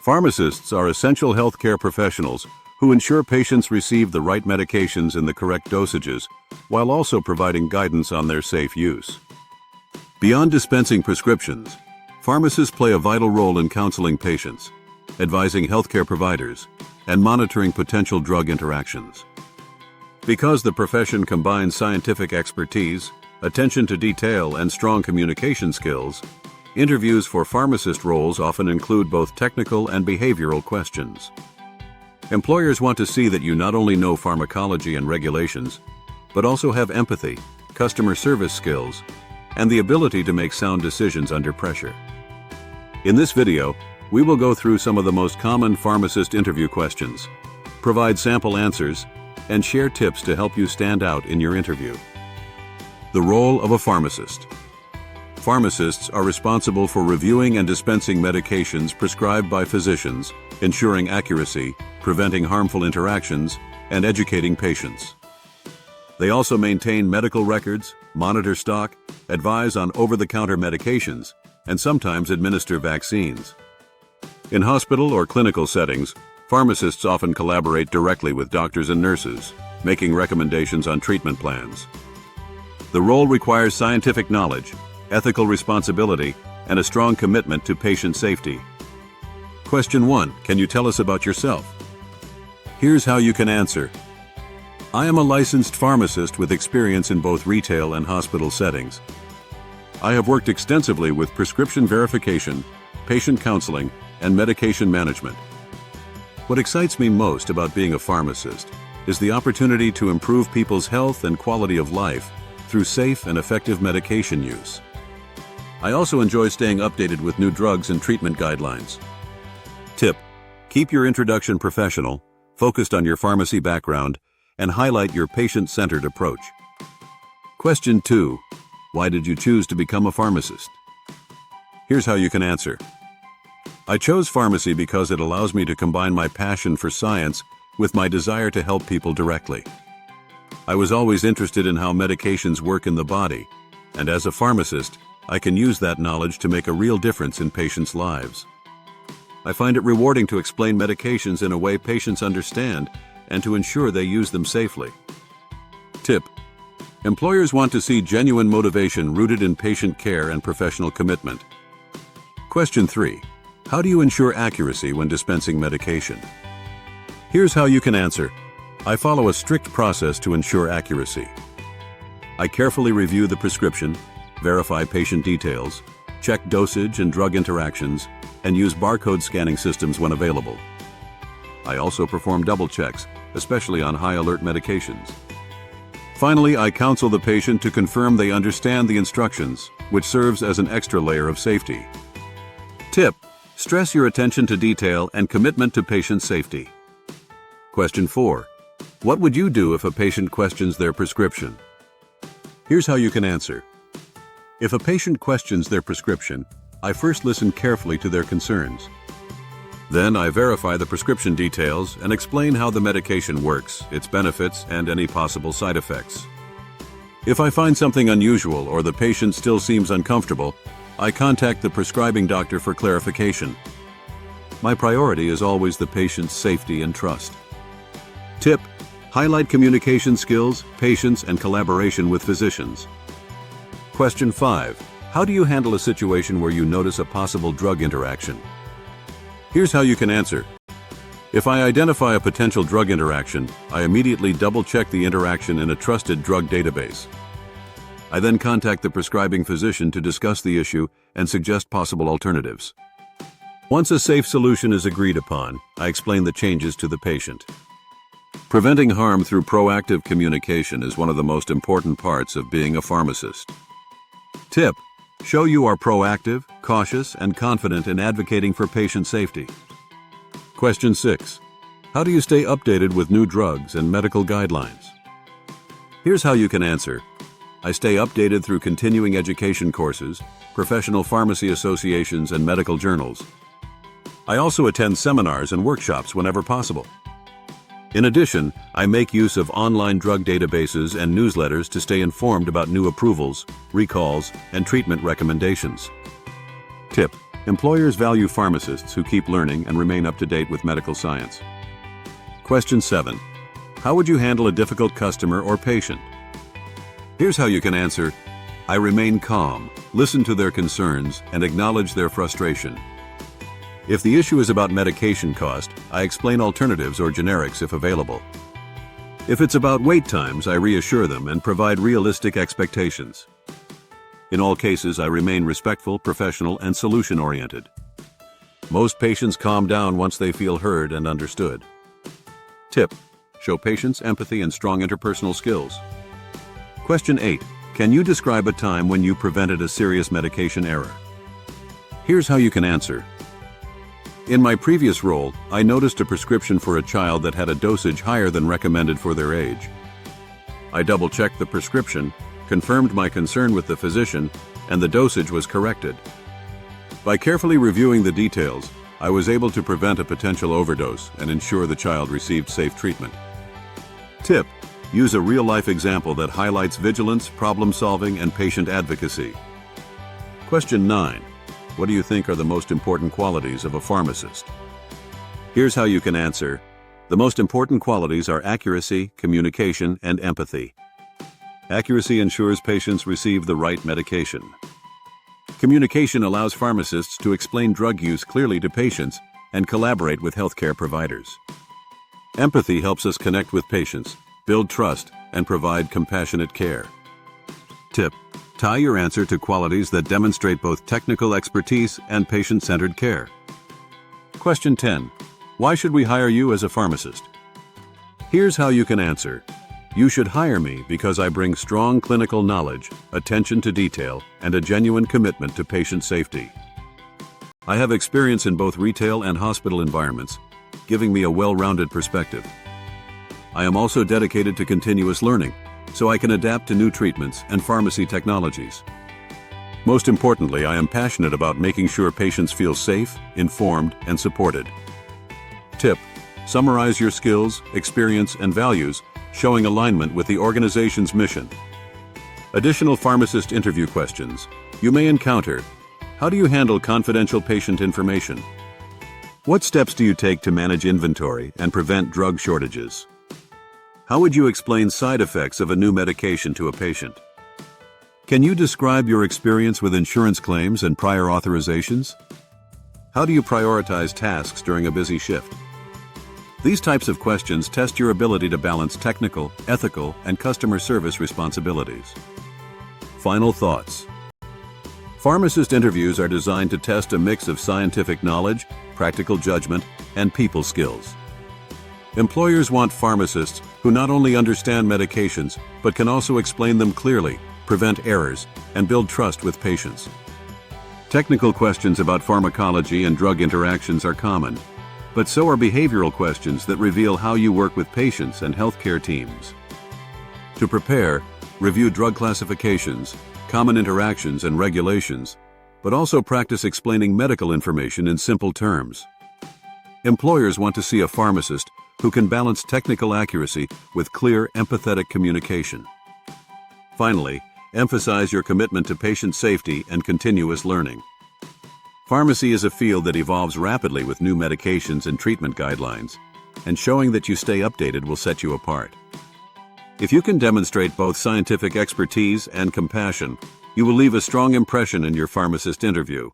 Pharmacists are essential healthcare professionals who ensure patients receive the right medications in the correct dosages, while also providing guidance on their safe use. Beyond dispensing prescriptions, pharmacists play a vital role in counseling patients, advising healthcare providers, and monitoring potential drug interactions. Because the profession combines scientific expertise, attention to detail, and strong communication skills, interviews for pharmacist roles often include both technical and behavioral questions. Employers want to see that you not only know pharmacology and regulations, but also have empathy, customer service skills, and the ability to make sound decisions under pressure. In this video, we will go through some of the most common pharmacist interview questions, provide sample answers, and share tips to help you stand out in your interview. The role of a pharmacist. Pharmacists are responsible for reviewing and dispensing medications prescribed by physicians, ensuring accuracy, preventing harmful interactions, and educating patients. They also maintain medical records, monitor stock, advise on over-the-counter medications, and sometimes administer vaccines. In hospital or clinical settings, pharmacists often collaborate directly with doctors and nurses, making recommendations on treatment plans. The role requires scientific knowledge, ethical responsibility, and a strong commitment to patient safety. Question 1. Can you tell us about yourself? Here's how you can answer. I am a licensed pharmacist with experience in both retail and hospital settings. I have worked extensively with prescription verification, patient counseling, and medication management. What excites me most about being a pharmacist is the opportunity to improve people's health and quality of life through safe and effective medication use. I also enjoy staying updated with new drugs and treatment guidelines. Tip: keep your introduction professional, focused on your pharmacy background, and highlight your patient-centered approach. Question 2. Why did you choose to become a pharmacist? Here's how you can answer. I chose pharmacy because it allows me to combine my passion for science with my desire to help people directly. I was always interested in how medications work in the body, and as a pharmacist, I can use that knowledge to make a real difference in patients' lives. I find it rewarding to explain medications in a way patients understand and to ensure they use them safely. Tip: employers want to see genuine motivation rooted in patient care and professional commitment. Question 3. How do you ensure accuracy when dispensing medication? Here's how you can answer. I follow a strict process to ensure accuracy. I carefully review the prescription, verify patient details, check dosage and drug interactions, and use barcode scanning systems when available. I also perform double checks, especially on high-alert medications. Finally, I counsel the patient to confirm they understand the instructions, which serves as an extra layer of safety. Tip: stress your attention to detail and commitment to patient safety. Question 4. What would you do if a patient questions their prescription? Here's how you can answer. If a patient questions their prescription, I first listen carefully to their concerns. Then I verify the prescription details and explain how the medication works, its benefits, and any possible side effects. If I find something unusual or the patient still seems uncomfortable, I contact the prescribing doctor for clarification. My priority is always the patient's safety and trust. Tip: highlight communication skills, patience, and collaboration with physicians. Question 5. How do you handle a situation where you notice a possible drug interaction? Here's how you can answer. If I identify a potential drug interaction, I immediately double-check the interaction in a trusted drug database. I then contact the prescribing physician to discuss the issue and suggest possible alternatives. Once a safe solution is agreed upon, I explain the changes to the patient. Preventing harm through proactive communication is one of the most important parts of being a pharmacist. Tip: show you are proactive, cautious, and confident in advocating for patient safety. Question 6. How do you stay updated with new drugs and medical guidelines? Here's how you can answer. I stay updated through continuing education courses, professional pharmacy associations, and medical journals. I also attend seminars and workshops whenever possible. In addition, I make use of online drug databases and newsletters to stay informed about new approvals, recalls, and treatment recommendations. Tip: Employers value pharmacists who keep learning and remain up to date with medical science. Question 7. How would you handle a difficult customer or patient? Here's how you can answer. I remain calm, listen to their concerns, and acknowledge their frustration. If the issue is about medication cost, I explain alternatives or generics if available. If it's about wait times, I reassure them and provide realistic expectations. In all cases, I remain respectful, professional, and solution-oriented. Most patients calm down once they feel heard and understood. Tip: show patience, empathy, and strong interpersonal skills. Question 8. Can you describe a time when you prevented a serious medication error? Here's how you can answer. In my previous role, I noticed a prescription for a child that had a dosage higher than recommended for their age. I double-checked the prescription, confirmed my concern with the physician, and the dosage was corrected. By carefully reviewing the details, I was able to prevent a potential overdose and ensure the child received safe treatment. Tip: use a real-life example that highlights vigilance, problem-solving, and patient advocacy. Question 9. What do you think are the most important qualities of a pharmacist? Here's how you can answer. The most important qualities are accuracy, communication, and empathy. Accuracy ensures patients receive the right medication. Communication allows pharmacists to explain drug use clearly to patients and collaborate with healthcare providers. Empathy helps us connect with patients, build trust, and provide compassionate care. Tip: tie your answer to qualities that demonstrate both technical expertise and patient-centered care. Question 10. Why should we hire you as a pharmacist? Here's how you can answer. You should hire me because I bring strong clinical knowledge, attention to detail, and a genuine commitment to patient safety. I have experience in both retail and hospital environments, giving me a well-rounded perspective. I am also dedicated to continuous learning, so I can adapt to new treatments and pharmacy technologies. Most importantly, I am passionate about making sure patients feel safe, informed, and supported. Tip: summarize your skills, experience, and values, showing alignment with the organization's mission. Additional pharmacist interview questions. You may encounter: how do you handle confidential patient information? What steps do you take to manage inventory and prevent drug shortages? How would you explain side effects of a new medication to a patient? Can you describe your experience with insurance claims and prior authorizations? How do you prioritize tasks during a busy shift? These types of questions test your ability to balance technical, ethical, and customer service responsibilities. Final thoughts. Pharmacist interviews are designed to test a mix of scientific knowledge, practical judgment, and people skills. Employers want pharmacists who not only understand medications, but can also explain them clearly, prevent errors, and build trust with patients. Technical questions about pharmacology and drug interactions are common, but so are behavioral questions that reveal how you work with patients and healthcare teams. To prepare, review drug classifications, common interactions, and regulations, but also practice explaining medical information in simple terms. Employers want to see a pharmacist who can balance technical accuracy with clear, empathetic communication. Finally, emphasize your commitment to patient safety and continuous learning. Pharmacy is a field that evolves rapidly with new medications and treatment guidelines, and showing that you stay updated will set you apart. If you can demonstrate both scientific expertise and compassion, you will leave a strong impression in your pharmacist interview.